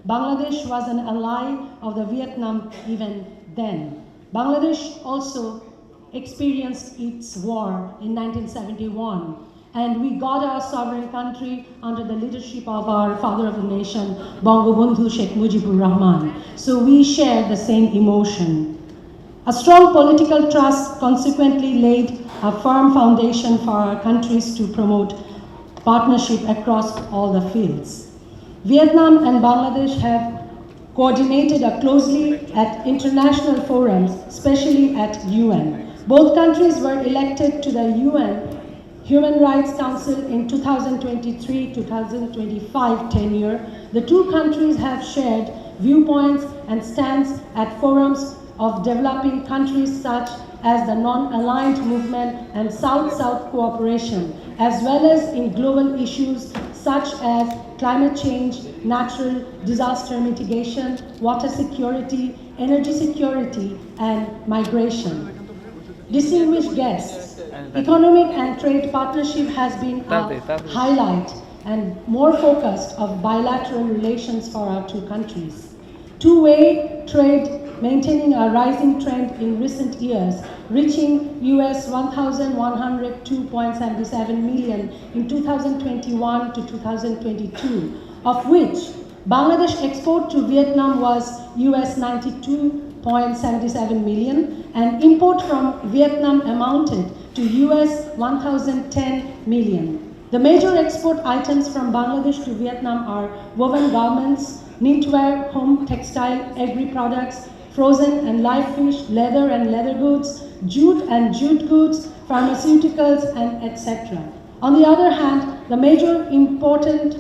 Bangladesh was an ally of the Vietnam even then. Bangladesh also experienced its war in 1971, and we got our sovereign country under the leadership of our father of the nation, Bangabandhu Sheikh Mujibur Rahman. So we share the same emotion. A strong political trust consequently laid a firm foundation for our countries to promote partnership across all the fields. Vietnam and Bangladesh have coordinated closely at international forums, especially at UN. Both countries were elected to the UN Human Rights Council in 2023-2025 tenure. The two countries have shared viewpoints and stands at forums of developing countries such as the Non-Aligned Movement and South-South cooperation, as well as in global issues such as climate change, natural disaster mitigation, water security, energy security, and migration. Distinguished guests, economic and trade partnership has been a highlight and more focused of bilateral relations for our two countries. Two-way trade maintaining a rising trend in recent years, reaching US 1,102.77 million in 2021 to 2022, of which Bangladesh export to Vietnam was US 92.77 million, and import from Vietnam amounted to US 1,010 million. The major export items from Bangladesh to Vietnam are woven garments, knitwear, home textile, agri products, frozen and live fish, leather and leather goods, jute and jute goods, pharmaceuticals, and etc. On the other hand, the major important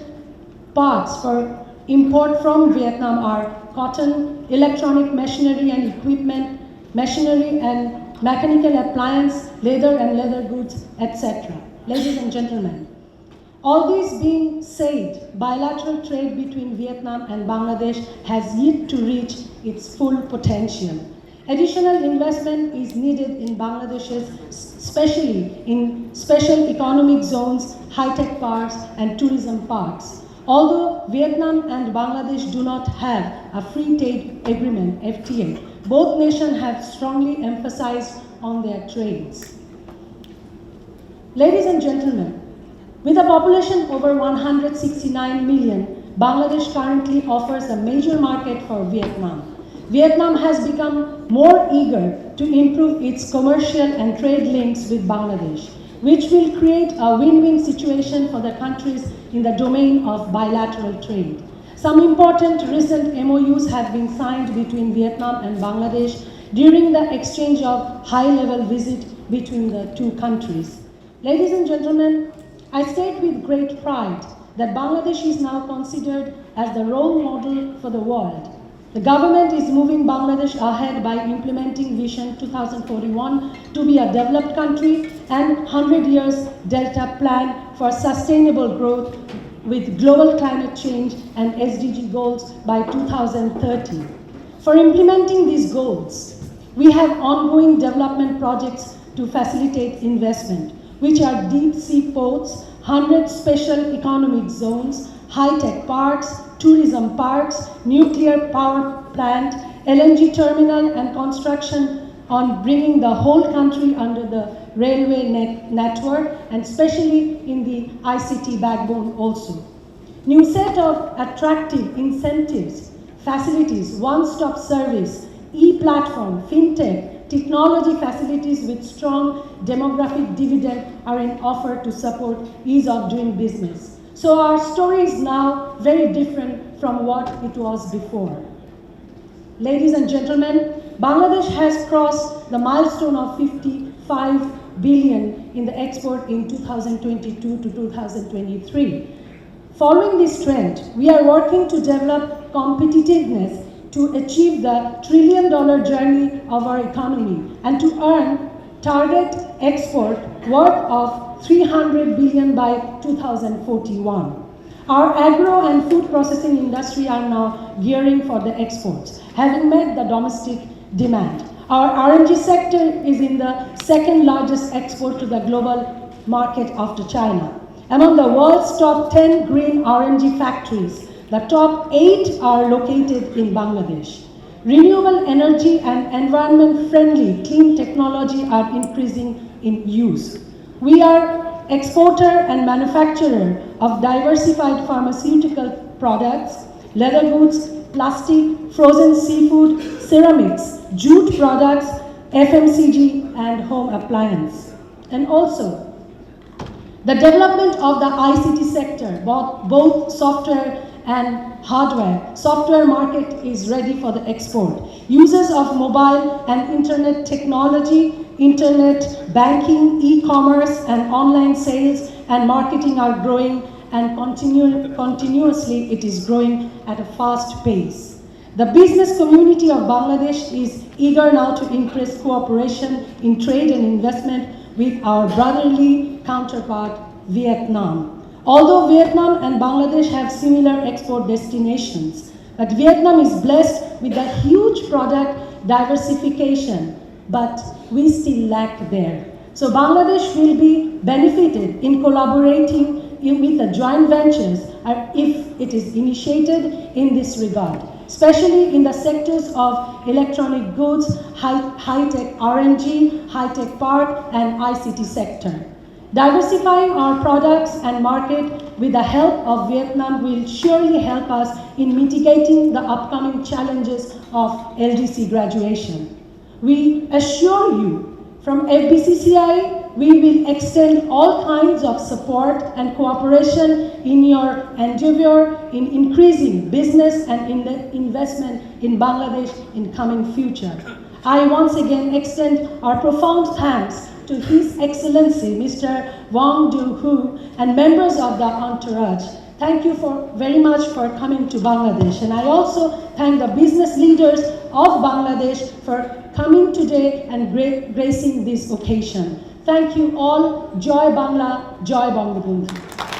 parts for import from Vietnam are cotton, electronic machinery and equipment, machinery and mechanical appliance, leather and leather goods, etc. Ladies and gentlemen, all this being said, bilateral trade between Vietnam and Bangladesh has yet to reach its full potential. Additional investment is needed in Bangladesh, especially in special economic zones, high-tech parks, and tourism parks. Although Vietnam and Bangladesh do not have a free trade agreement, FTA, both nations have strongly emphasized on their trades. Ladies and gentlemen, with a population over 169 million, Bangladesh currently offers a major market for Vietnam. Vietnam has become more eager to improve its commercial and trade links with Bangladesh, which will create a win-win situation for the countries in the domain of bilateral trade. Some important recent MOUs have been signed between Vietnam and Bangladesh during the exchange of high-level visit between the two countries. Ladies and gentlemen, I state with great pride that Bangladesh is now considered as the role model for the world. The government is moving Bangladesh ahead by implementing Vision 2041 to be a developed country and 100 years Delta Plan for sustainable growth with global climate change and SDG goals by 2030. For implementing these goals, we have ongoing development projects to facilitate investment, which are deep sea ports, 100 special economic zones, high-tech parks, tourism parks, nuclear power plant, LNG terminal, and construction on bringing the whole country under the railway network, and especially in the ICT backbone also. New set of attractive incentives, facilities, one-stop service, e-platform, fintech, technology facilities with strong demographic dividend are in offer to support ease of doing business. So our story is now very different from what it was before. Ladies and gentlemen, Bangladesh has crossed the milestone of 55 billion in the export in 2022 to 2023. Following this trend, we are working to develop competitiveness to achieve the $1 trillion journey of our economy and to earn target export worth of 300 billion by 2041. Our agro and food processing industry are now gearing for the exports, having met the domestic demand. Our RNG sector is in the second largest export to the global market after China. Among the world's top 10 green RNG factories, The top 8 are located in Bangladesh. Renewable energy and environment-friendly clean technology are increasing in use. We are exporter and manufacturer of diversified pharmaceutical products, leather goods, plastic, frozen seafood, ceramics, jute products, FMCG, and home appliance. And also, the development of the ICT sector, both software and hardware. Software market is ready for the export. Users of mobile and internet technology, internet banking, e-commerce, and online sales and marketing are growing, and continuously it is growing at a fast pace. The business community of Bangladesh is eager now to increase cooperation in trade and investment with our brotherly counterpart, Vietnam. Although Vietnam and Bangladesh have similar export destinations, but Vietnam is blessed with a huge product diversification, but we still lack there. So Bangladesh will be benefited in collaborating with the joint ventures if it is initiated in this regard, especially in the sectors of electronic goods, high-tech R&D, high-tech park, and ICT sector. Diversifying our products and market with the help of Vietnam will surely help us in mitigating the upcoming challenges of LDC graduation. We assure you, from FBCCI, we will extend all kinds of support and cooperation in your endeavor in increasing business and investment in Bangladesh in coming future. I once again extend our profound thanks to His Excellency Mr. Wang Du-Hu and members of the entourage. Thank you very much for coming to Bangladesh. And I also thank the business leaders of Bangladesh for coming today and gracing this occasion. Thank you all. Joy Bangla, Joy Bangabandhu.